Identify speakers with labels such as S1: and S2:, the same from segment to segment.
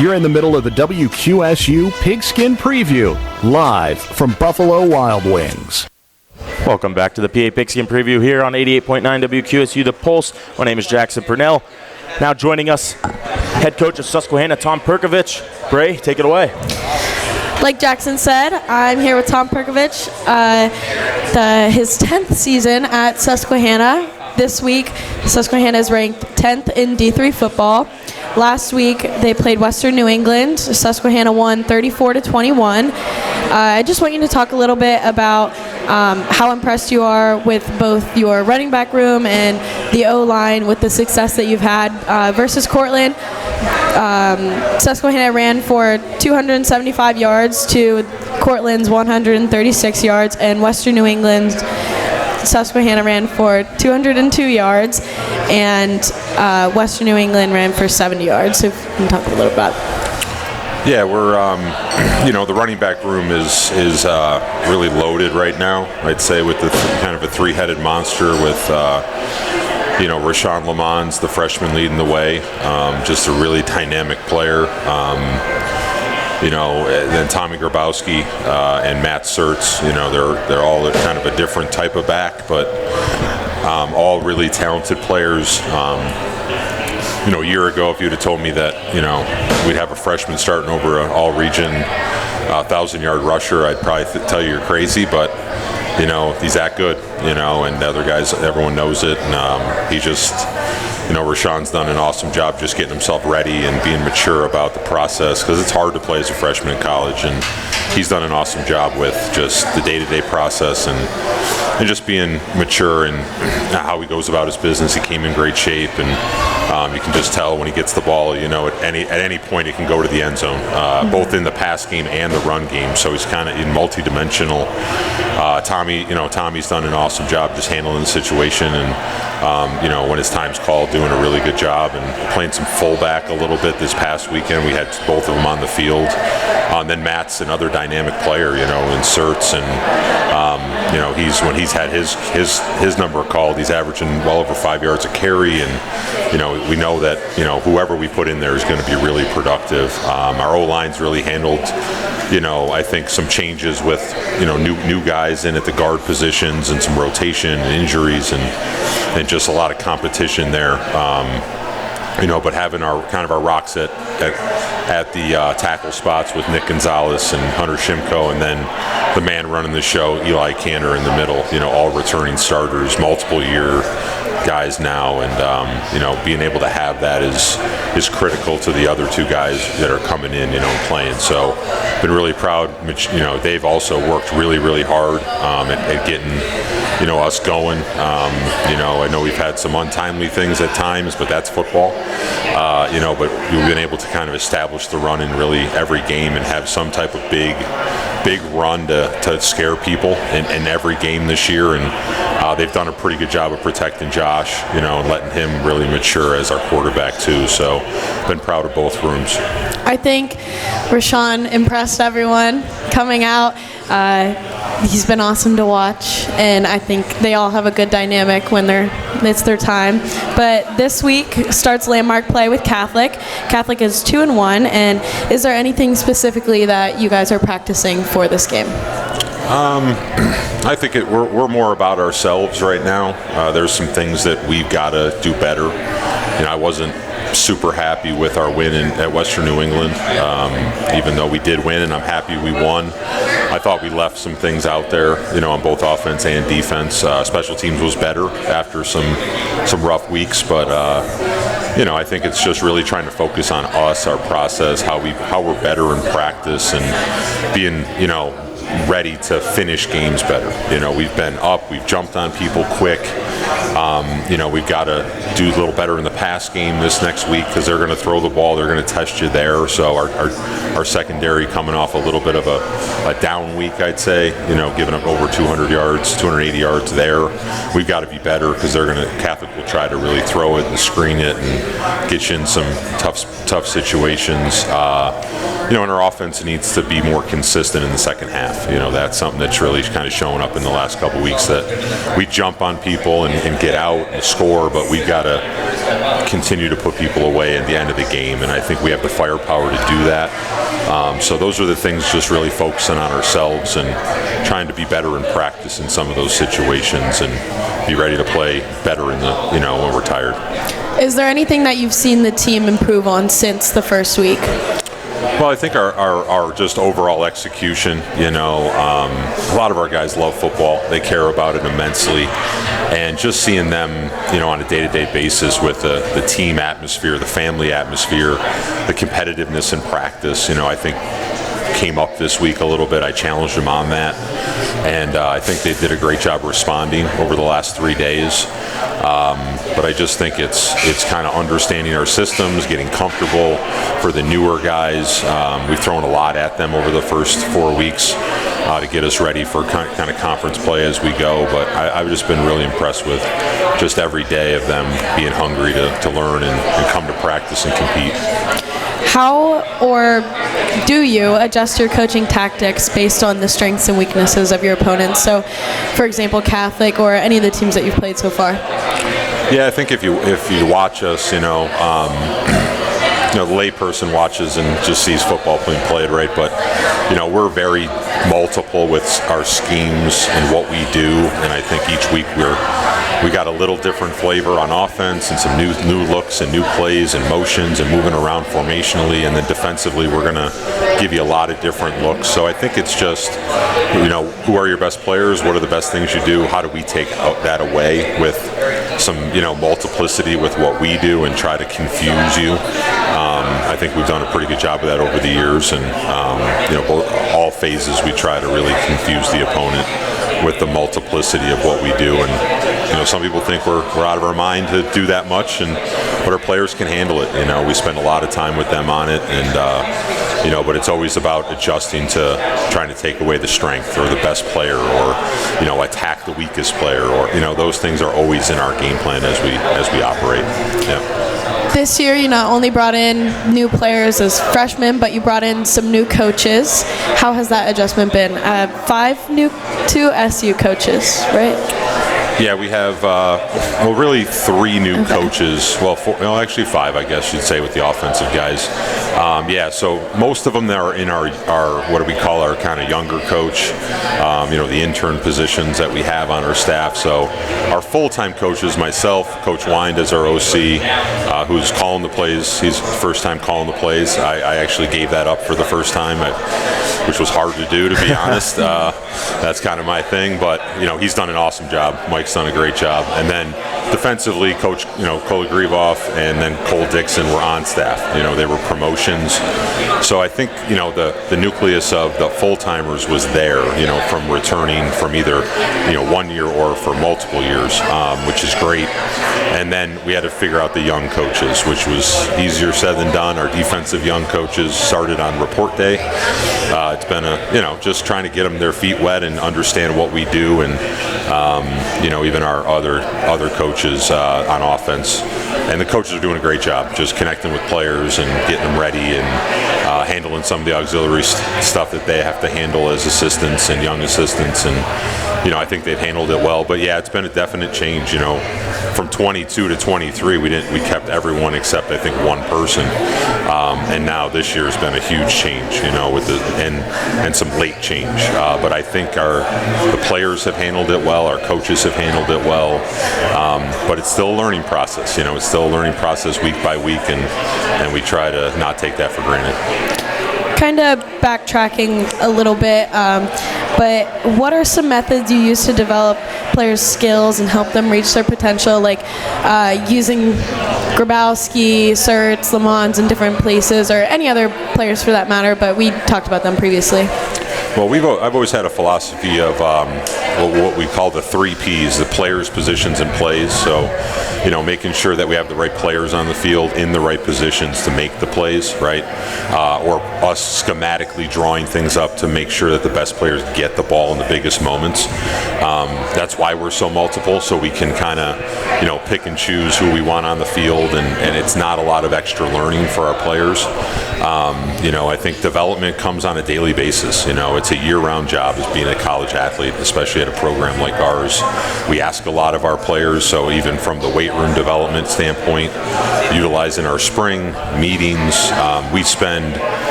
S1: You're in the middle of the WQSU Pigskin Preview, live from Buffalo Wild Wings.
S2: Welcome back to the PA Pigskin Preview here on 88.9 WQSU The Pulse. My name is Jackson Purnell. Now joining us, head coach of Susquehanna, Tom Perkovich. Bray, take it away.
S3: Like Jackson said, I'm here with Tom Perkovich, his 10th season at Susquehanna. This week, Susquehanna is ranked 10th in D3 football. Last week, they played Western New England. Susquehanna won 34-21. I just want you to talk a little bit about how impressed you are with both your running back room and the O-line with the success that you've had versus Cortland. Susquehanna ran for 275 yards to Cortland's 136 yards, and Western New England, Susquehanna ran for 202 yards, and Western New England ran for 70 yards. So if you can talk a little about it.
S4: Yeah, we're, the running back room is really loaded right now. I'd say with the kind of a three-headed monster with, Rashawn Lamons, the freshman, leading the way. Just a really dynamic player. Then Tommy Grabowski and Matt Sertz, they're all kind of a different type of back, but all really talented players. A year ago, if you'd have told me that, we'd have a freshman starting over an all-region 1,000-yard rusher, I'd probably tell you you're crazy, but, he's that good, and the other guys, everyone knows it, and he just... Rashawn's done an awesome job just getting himself ready and being mature about the process, because it's hard to play as a freshman in college, and he's done an awesome job with just the day-to-day process and just being mature and how he goes about his business. He came in great shape, and you can just tell when he gets the ball, at any point it can go to the end zone, both in the pass game and the run game. So he's kind of multi-dimensional. Tommy's done an awesome job just handling the situation, and when his time's called, doing a really good job, and playing some fullback a little bit this past weekend. We had both of them on the field. Then Matt's another dynamic player, in Sertz, and when he's had his number called, he's averaging well over 5 yards a carry, and we know that whoever we put in there is going to be really productive. Our O-line's really handled, I think some changes with new guys in at the guard positions and some rotation and injuries and just a lot of competition there. But having our rocks at the tackle spots with Nick Gonzalez and Hunter Shimko, and then the man running the show, Eli Cantor, in the middle, all returning starters, multiple year guys now, and being able to have that is critical to the other two guys that are coming in, playing. So been really proud. They've also worked really, really hard at getting us going. I know we've had some untimely things at times, but that's football. But we've been able to kind of establish the run in really every game and have some type of big run to scare people in every game this year. And they've done a pretty good job of protecting Josh, and letting him really mature as our quarterback too. So been proud of both rooms.
S3: I think Rashawn impressed everyone coming out. He's been awesome to watch, and I think they all have a good dynamic when it's their time. But this week starts landmark play with Catholic. Catholic is 2-1, and is there anything specifically that you guys are practicing for this game?
S4: I think we're more about ourselves right now. There's some things that we've got to do better. I wasn't super happy with our win at Western New England, even though we did win, and I'm happy we won. I thought we left some things out there, on both offense and defense. Special teams was better after some rough weeks, but I think it's just really trying to focus on us, our process, how we're better in practice, and being ready to finish games better. We've been up, we've jumped on people quick. We've got to do a little better in the pass game this next week, because they're going to throw the ball, they're going to test you there. So our secondary coming off a little bit of a down week, I'd say, giving up over 200 yards, 280 yards there. We've got to be better, because Catholic will try to really throw it and screen it and get you in some tough situations. And our offense needs to be more consistent in the second half. That's something that's really kind of showing up in the last couple weeks, that we jump on people and get out and score, but we've got to continue to put people away at the end of the game, and I think we have the firepower to do that. So those are the things, just really focusing on ourselves and trying to be better in practice in some of those situations and be ready to play better in the, when we're tired.
S3: Is there anything that you've seen the team improve on since the first week?
S4: Well, I think our just overall execution, a lot of our guys love football. They care about it immensely. And just seeing them, on a day-to-day basis with the team atmosphere, the family atmosphere, the competitiveness in practice, I think came up this week a little bit. I challenged them on that. And I think they did a great job responding over the last 3 days. But I just think it's kind of understanding our systems, getting comfortable for the newer guys. We've thrown a lot at them over the first 4 weeks to get us ready for kind of conference play as we go. But I've just been really impressed with just every day of them being hungry to learn and come to practice and compete.
S3: How or do you adjust your coaching tactics based on the strengths and weaknesses of your opponents? So, for example, Catholic or any of the teams that you've played so far?
S4: Yeah, I think if you watch us, the layperson watches and just sees football being played, right? But, we're very multiple with our schemes and what we do, and I think each week we got a little different flavor on offense and some new looks and new plays and motions and moving around formationally, and then defensively we're going to give you a lot of different looks. So I think it's just, who are your best players? What are the best things you do? How do we take that away with some, multiplicity with what we do and try to confuse you? I think we've done a pretty good job of that over the years, and all phases we try to really confuse the opponent with the multiplicity of what we do. And some people think we're out of our mind to do that much, but our players can handle it. We spend a lot of time with them on it, and but it's always about adjusting to trying to take away the strength or the best player, or attack the weakest player, or those things are always in our game plan as we operate. Yeah.
S3: This year, you not only brought in new players as freshmen, but you brought in some new coaches. How has that adjustment been? 5 new to SU coaches, right?
S4: Yeah, we have, really 3 new coaches. Well, 4, actually 5, I guess you'd say, with the offensive guys. So most of them are in our what do we call our kind of younger coach, the intern positions that we have on our staff. So our full-time coaches, myself, Coach Wind as our OC, who's calling the plays. He's first time calling the plays. I actually gave that up for the first time, which was hard to do, to be honest. That's kind of my thing, but he's done an awesome job. Mike's done a great job. And then defensively, Coach Cole Grievoff and then Cole Dixon were on staff. They were promotions. So I think the nucleus of the full-timers was there, from returning from either 1 year or for multiple years, which is great. And then we had to figure out the young coaches, which was easier said than done. Our defensive young coaches started on report day. It's been just trying to get them their feet wet and understand what we do, and even our other coaches on offense. And the coaches are doing a great job just connecting with players and getting them ready and handling some of the auxiliary stuff that they have to handle as assistants and young assistants. And I think they've handled it well. But yeah, it's been a definite change. From 22 to 23, we kept everyone except I think one person. And now this year has been a huge change, with and some late change. But I think the players have handled it well, our coaches have handled it well. But it's still a learning process. It's still a learning process week by week, and we try to not take that for granted.
S3: Kind of backtracking a little bit, but what are some methods you use to develop players' skills and help them reach their potential, like using Grabowski, Sertz, Lamons in different places, or any other players for that matter, but we talked about them previously?
S4: Well, I've always had a philosophy of what we call the 3 Ps, the players, positions, and plays. So, making sure that we have the right players on the field in the right positions to make the plays, right? Or us schematically drawing things up to make sure that the best players get the ball in the biggest moments. That's why we're so multiple, so we can kind of, pick and choose who we want on the field, and it's not a lot of extra learning for our players. I think development comes on a daily basis. it's a year-round job as being a college athlete, especially at a program like ours. We ask a lot of our players, so even from the weight room development standpoint, utilizing our spring meetings,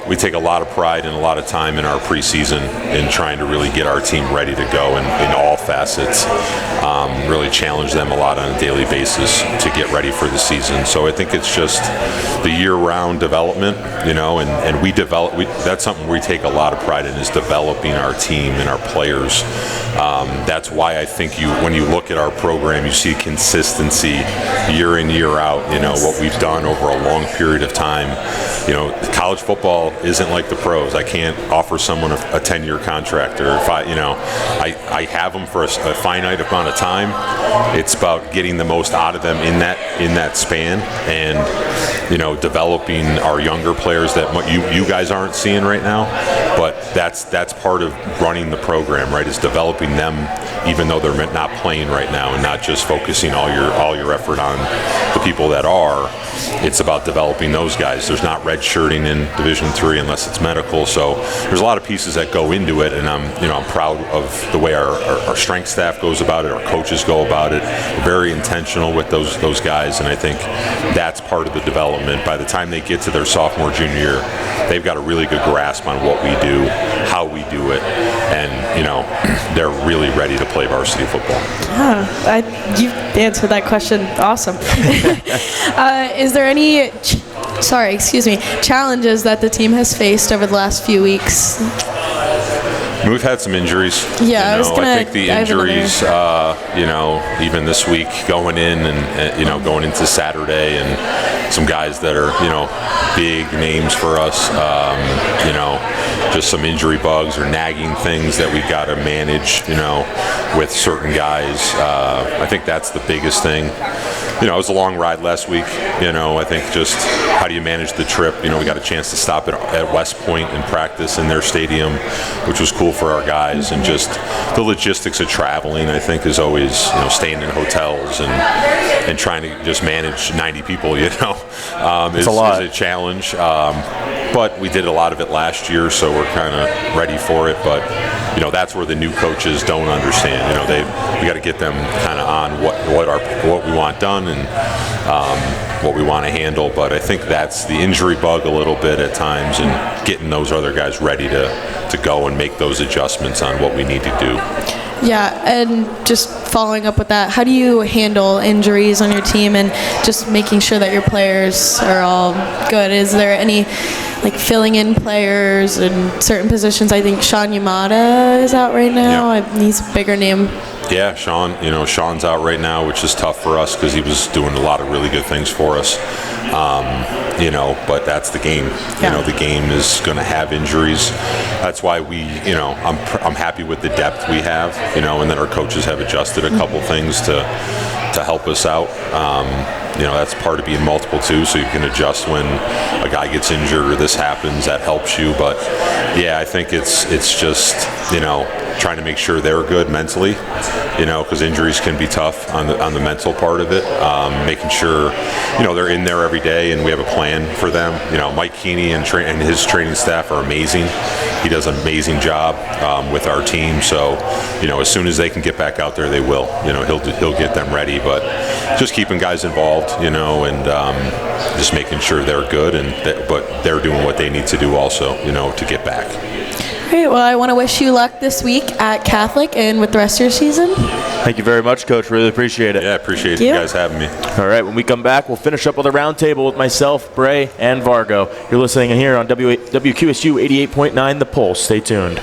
S4: we take a lot of pride and a lot of time in our preseason in trying to really get our team ready to go in all facets, really challenge them a lot on a daily basis to get ready for the season. So I think it's just the year-round development, and that's something we take a lot of pride in, is developing our team and our players. That's why I think when you look at our program, you see consistency year in, year out, what we've done over a long period of time. College football isn't like the pros. I can't offer someone a 10-year contract, or if I have them for a finite amount of time. It's about getting the most out of them in that span, and developing our younger players that you guys aren't seeing right now. But that's part of running the program, right? Is developing them, even though they're not playing right now, and not just focusing all your effort on the people that are. It's about developing those guys. There's not redshirting in Division III unless it's medical. So there's a lot of pieces that go into it, and I'm proud of the way our strength staff goes about it, our coaches go about it. We're very intentional with those guys, and I think that's part of the development. By the time they get to their sophomore, junior year, they've got a really good grasp on what we do, how we do it, and they're really ready to play varsity football.
S3: You answered that question awesome. Is there any challenges that the team has faced over the last few weeks?
S4: We've had some injuries.
S3: Yeah,
S4: I think the injuries, even this week going in and going into Saturday, and some guys that are big names for us, just some injury bugs or nagging things that we've got to manage, with certain guys. I think that's the biggest thing. It was a long ride last week. I think just how do you manage the trip? We got a chance to stop at West Point and practice in their stadium, which was cool for our guys. And just the logistics of traveling, I think, is always, staying in hotels and trying to just manage 90 people, is a challenge. But we did a lot of it last year, so we're kind of ready for it. But that's where the new coaches don't understand. We got to get them kind of on what we want done and what we want to handle. But I think that's the injury bug a little bit at times, and getting those other guys ready to go and make those adjustments on what we need to do.
S3: Yeah, and just following up with that, how do you handle injuries on your team and just making sure that your players are all good? Is there any filling in players in certain positions? I think Sean Yamada is out right now.
S4: Yeah.
S3: He's a bigger name.
S4: Yeah, Sean's out right now, which is tough for us because he was doing a lot of really good things for us. But that's the game.
S3: Yeah.
S4: The game is going to have injuries. That's why I'm happy with the depth we have, and then our coaches have adjusted a couple things to help us out. That's part of being multiple too, so you can adjust when a guy gets injured or this happens. That helps you. But yeah, I think it's just trying to make sure they're good mentally, because injuries can be tough on the mental part of it. Making sure they're in there every day and we have a plan for them. Mike Keeney and his training staff are amazing. He does an amazing job with our team. So as soon as they can get back out there, they will. He'll get them ready. But just keeping guys involved, and just making sure they're good, but they're doing what they need to do also, to get back.
S3: Great. Well, I want to wish you luck this week at Catholic and with the rest of your season.
S2: Thank you very much, Coach. Really appreciate it.
S4: Yeah, appreciate you guys having me.
S2: All right, when we come back, we'll finish up with a roundtable with myself, Bray, and Vargo. You're listening here on WQSU 88.9 The Pulse. Stay tuned.